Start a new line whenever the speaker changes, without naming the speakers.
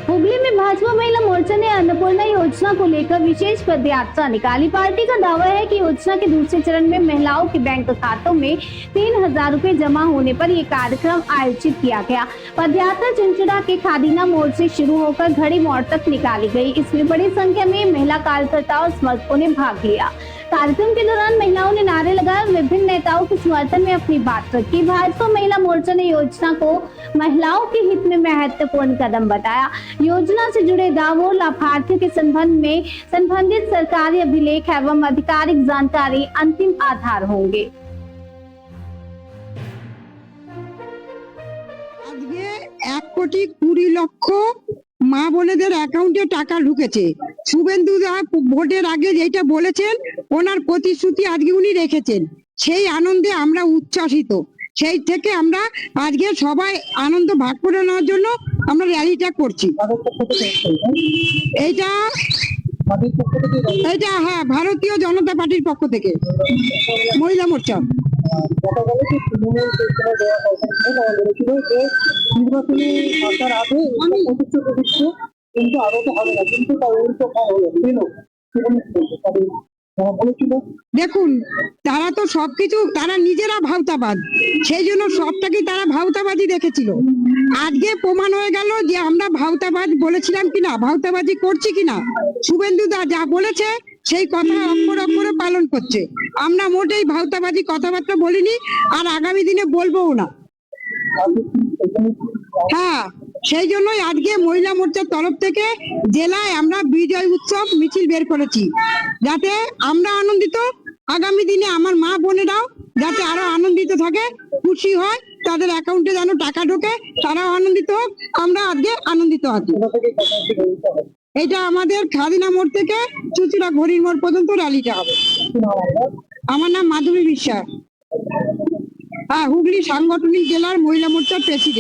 हुगली में भाजपा महिला मोर्चा ने अन्नपूर्णा योजना को लेकर विशेष पदयात्रा निकाली। पार्टी का दावा है कि योजना के दूसरे चरण में महिलाओं के बैंक खातों में 3,000 रुपए जमा होने पर यह कार्यक्रम आयोजित किया गया। पदयात्रा चुनचुड़ा के खादीना मोड़ से शुरू होकर घड़ी मोड़ तक निकाली गई। इसमें बड़ी संख्या में महिला कार्यकर्ताओं और समर्थकों ने भाग लिया। कार्यक्रम के दौरान महिलाओं ने नारे लगाए और विभिन्न नेताओं के समर्थन में अपनी बात रखी। भाजपा महिला मोर्चा ने योजना को महिलाओं के हित में महत्वपूर्ण कदम बताया। योजना से जुड़े दावों, लाभार्थियों के संबंध में संबंधित सरकारी अभिलेख एवं आधिकारिक जानकारी अंतिम आधार होंगे।
আজকে 1,20,00,000 মা বোনেদের অ্যাকাউন্টে টাকা ঢুকেছে। শুভেন্দু দা ভোটের আগে যেটা বলেছেন ওনার প্রতিশ্রুতি আজকে উনি রেখেছেন, সেই আনন্দে আমরা উচ্ছ্বাসিত। সেই থেকে আমরা আজকে সবাই আনন্দ ভাগ করে নেওয়ার জন্য আমরা র্যালিটা করছি। এইটা এইটা হ্যাঁ, ভারতীয় জনতা পার্টির পক্ষ থেকে মহিলা মোর্চা।
নির্বাচনী সরকার আছে প্রতিশ্রুতি দিচ্ছে, কিন্তু আরো তো হবে না, কিন্তু তার উল্টো হলো বলেছিল।
দেখুন, তারা তো সবকিছু তারা নিজেরা ভাওতাবাদ, সেই জন্য সবটাকে তারা ভাওতাবাজি দেখেছিল। আজকে প্রমাণ হয়ে গেল যে আমরা ভাওতাবাজ বলেছিলাম কিনা, ভাওতাবাজি করছি কিনা। শুভেন্দু দা যা বলেছে সেই কথা অক্ষরে অক্ষরে পালন করছে। আমরা মোটেই ভাওতাবাজি কথাবার্তা বলিনি, আর আগামী দিনে বলবোও না। হ্যাঁ, সেই জন্যই আজকে মহিলা মোর্চার তরফ থেকে জেলায় আমরা বিজয় উৎসব মিছিল বের করেছি, যাতে আমরা আনন্দিত, আগামী দিনে আমার মা বোনেরাও যাতে আরো আনন্দিত থাকে, খুশি হয়, তাদের অ্যাকাউন্টে যেন টাকা ঢোকে, তারাও আনন্দিত হোক, আমরা আজকে আনন্দিত আছি। এটা আমাদের খাদিনা মোড় থেকে চুচুড়া ঘড়ির মোড় পর্যন্ত র্যালিটা হবে। আমার নাম মাধবী বিশ্বাস, হুগলি সাংগঠনিক জেলার মহিলা মোর্চার প্রেসিডেন্ট।